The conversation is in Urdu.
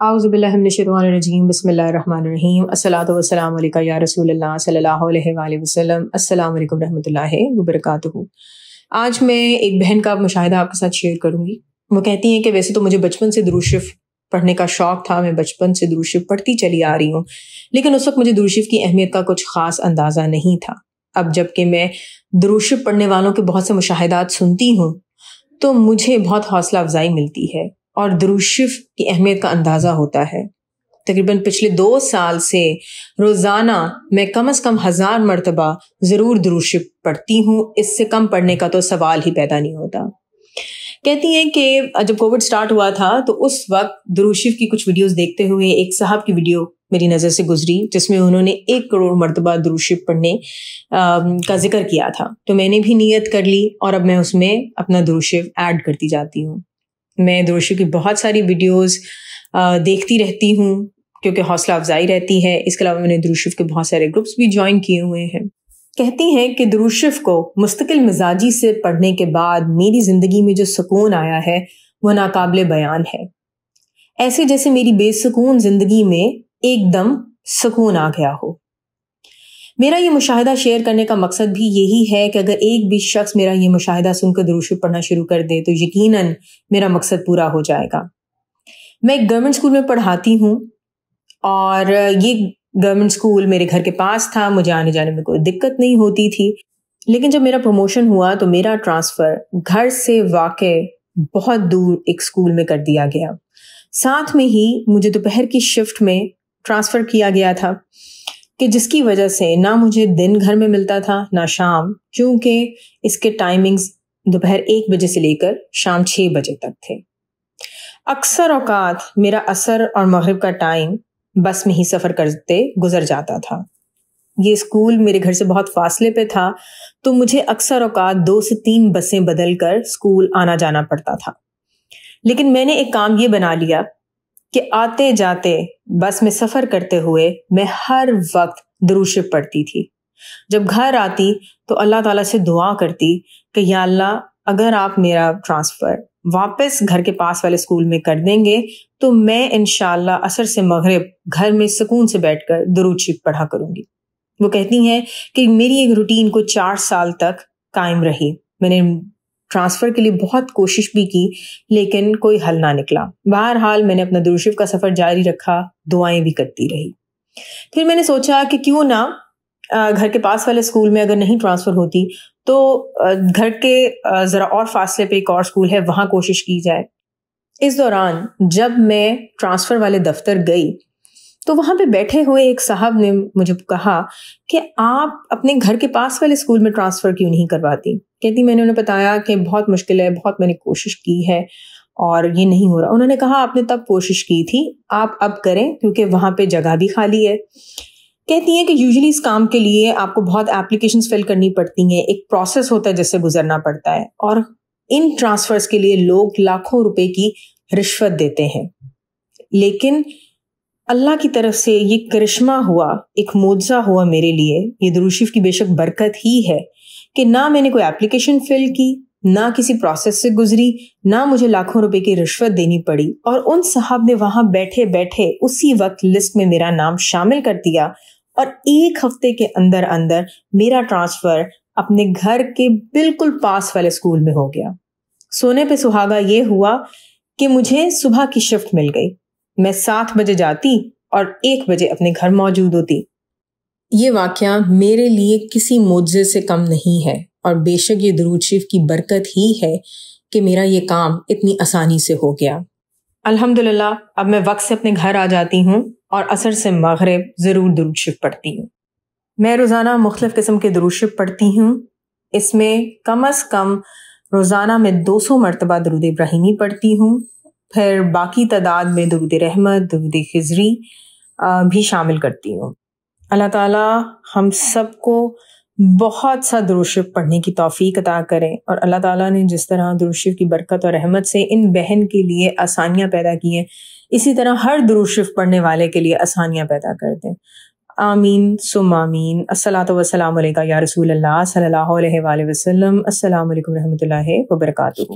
اعوذ باللہ من الشیطان الرجیم بسم اللہ الرحمن الرحیم الصلاۃ والسلام علیکہ یا رسول اللہ صلی اللہ علیہ وآلہ وسلم۔ السلام علیکم رحمۃ اللہ وبرکاتہ۔ آج میں ایک بہن کا مشاہدہ آپ کے ساتھ شیئر کروں گی۔ وہ کہتی ہیں کہ ویسے تو مجھے بچپن سے درود شریف پڑھنے کا شوق تھا، میں بچپن سے درود شریف پڑھتی چلی آ رہی ہوں، لیکن اس وقت مجھے درود شریف کی اہمیت کا کچھ خاص اندازہ نہیں تھا۔ اب جب کہ میں درود شریف پڑھنے والوں کے بہت سے مشاہدات سنتی ہوں تو مجھے بہت حوصلہ افزائی ملتی ہے اور درود شریف کی اہمیت کا اندازہ ہوتا ہے۔ تقریباً پچھلے 2 سال سے روزانہ میں کم از کم 1000 مرتبہ ضرور درود شریف پڑھتی ہوں، اس سے کم پڑھنے کا تو سوال ہی پیدا نہیں ہوتا۔ کہتی ہیں کہ جب کووڈ سٹارٹ ہوا تھا تو اس وقت درود شریف کی کچھ ویڈیوز دیکھتے ہوئے ایک صاحب کی ویڈیو میری نظر سے گزری جس میں انہوں نے 1 کروڑ مرتبہ درود شریف پڑھنے کا ذکر کیا تھا، تو میں نے بھی نیت کر لی اور اب میں اس میں اپنا درود شریف ایڈ کرتی جاتی ہوں۔ میں درود شریف کی بہت ساری ویڈیوز دیکھتی رہتی ہوں کیونکہ حوصلہ افزائی رہتی ہے۔ اس کے علاوہ میں نے درود شریف کے بہت سارے گروپس بھی جوائن کیے ہوئے ہیں۔ کہتی ہیں کہ درود شریف کو مستقل مزاجی سے پڑھنے کے بعد میری زندگی میں جو سکون آیا ہے وہ ناقابل بیان ہے، ایسے جیسے میری بے سکون زندگی میں ایک دم سکون آ گیا ہو۔ میرا یہ مشاہدہ شیئر کرنے کا مقصد بھی یہی ہے کہ اگر ایک بھی شخص میرا یہ مشاہدہ سن کر درود شریف پڑھنا شروع کر دے تو یقیناً میرا مقصد پورا ہو جائے گا۔ میں ایک گورنمنٹ اسکول میں پڑھاتی ہوں اور یہ گورنمنٹ اسکول میرے گھر کے پاس تھا، مجھے آنے جانے میں کوئی دقت نہیں ہوتی تھی، لیکن جب میرا پروموشن ہوا تو میرا ٹرانسفر گھر سے واقع بہت دور ایک اسکول میں کر دیا گیا۔ ساتھ میں ہی مجھے دوپہر کی شفٹ میں ٹرانسفر کیا گیا تھا کہ جس کی وجہ سے نہ مجھے دن گھر میں ملتا تھا نہ شام، کیونکہ اس کے ٹائمنگز دوپہر 1 بجے سے لے کر شام 6 بجے تک تھے۔ اکثر اوقات میرا عصر اور مغرب کا ٹائم بس میں ہی سفر کرتے گزر جاتا تھا۔ یہ اسکول میرے گھر سے بہت فاصلے پہ تھا تو مجھے اکثر اوقات 2 سے 3 بسیں بدل کر اسکول آنا جانا پڑتا تھا، لیکن میں نے ایک کام یہ بنا لیا کہ آتے جاتے بس میں سفر کرتے ہوئے میں ہر وقت درود شریف پڑھتی تھی۔ جب گھر آتی تو اللہ تعالیٰ سے دعا کرتی کہ یا اللہ اگر آپ میرا ٹرانسفر واپس گھر کے پاس والے اسکول میں کر دیں گے تو میں انشاءاللہ عصر سے مغرب گھر میں سکون سے بیٹھ کر درود شریف پڑھا کروں گی۔ وہ کہتی ہیں کہ میری ایک روٹین کو 4 سال تک قائم رہی۔ میں نے ٹرانسفر کے لیے بہت کوشش بھی کی لیکن کوئی حل نہ نکلا۔ بہرحال میں نے اپنا درود شریف کا سفر جاری رکھا، دعائیں بھی کرتی رہی۔ پھر میں نے سوچا کہ کیوں نہ گھر کے پاس والے اسکول میں اگر نہیں ٹرانسفر ہوتی تو گھر کے ذرا اور فاصلے پہ ایک اور اسکول ہے وہاں کوشش کی جائے۔ اس دوران جب میں ٹرانسفر والے دفتر گئی تو وہاں پہ بیٹھے ہوئے ایک صاحب نے مجھے کہا کہ آپ اپنے گھر کے پاس والے اسکول میں ٹرانسفر کیوں نہیں کرواتی؟ کہتی میں نے انہیں بتایا کہ بہت مشکل ہے، بہت میں نے کوشش کی ہے اور یہ نہیں ہو رہا۔ انہوں نے کہا آپ نے تب کوشش کی تھی، آپ اب کریں کیونکہ وہاں پہ جگہ بھی خالی ہے۔ کہتی ہیں کہ یوزلی اس کام کے لیے آپ کو بہت اپلیکیشنز فل کرنی پڑتی ہیں، ایک پروسیس ہوتا ہے جس سے گزرنا پڑتا ہے، اور ان ٹرانسفرز کے لیے لوگ لاکھوں روپے کی رشوت دیتے ہیں، لیکن اللہ کی طرف سے یہ کرشمہ ہوا، ایک معجزہ ہوا میرے لیے، یہ درود شریف کی بے شک برکت ہی ہے کہ نہ میں نے کوئی اپلیکیشن فل کی، نہ کسی پروسیس سے گزری، نہ مجھے لاکھوں روپے کی رشوت دینی پڑی، اور ان صاحب نے وہاں بیٹھے بیٹھے اسی وقت لسٹ میں میرا نام شامل کر دیا اور 1 ہفتے کے اندر اندر میرا ٹرانسفر اپنے گھر کے بالکل پاس والے اسکول میں ہو گیا۔ سونے پہ سہاگا یہ ہوا کہ مجھے صبح کی شفٹ مل گئی، میں 7 بجے جاتی اور 1 بجے اپنے گھر موجود ہوتی۔ یہ واقعہ میرے لیے کسی معجزے سے کم نہیں ہے اور بے شک یہ درود شریف کی برکت ہی ہے کہ میرا یہ کام اتنی آسانی سے ہو گیا۔ الحمدللہ اب میں وقت سے اپنے گھر آ جاتی ہوں اور عصر سے مغرب ضرور درود شریف پڑھتی ہوں۔ میں روزانہ مختلف قسم کے درود شریف پڑھتی ہوں، اس میں کم از کم روزانہ میں 200 مرتبہ درود ابراہیمی پڑھتی ہوں، پھر باقی تعداد میں درود رحمت، درود خضری بھی شامل کرتی ہوں۔ اللہ تعالیٰ ہم سب کو بہت سا درود شریف پڑھنے کی توفیق عطا کریں، اور اللہ تعالیٰ نے جس طرح درود شریف کی برکت اور رحمت سے ان بہن کے لیے آسانیاں پیدا کی ہیں، اسی طرح ہر درود شریف پڑھنے والے کے لیے آسانیاں پیدا کر دیں۔ آمین ثم آمین۔ الصلاۃ والسلام علیکہ یا رسول اللہ صلی اللہ علیہ وآلہ وسلم۔ السلام علیکم رحمۃ اللہ وبرکاتہ۔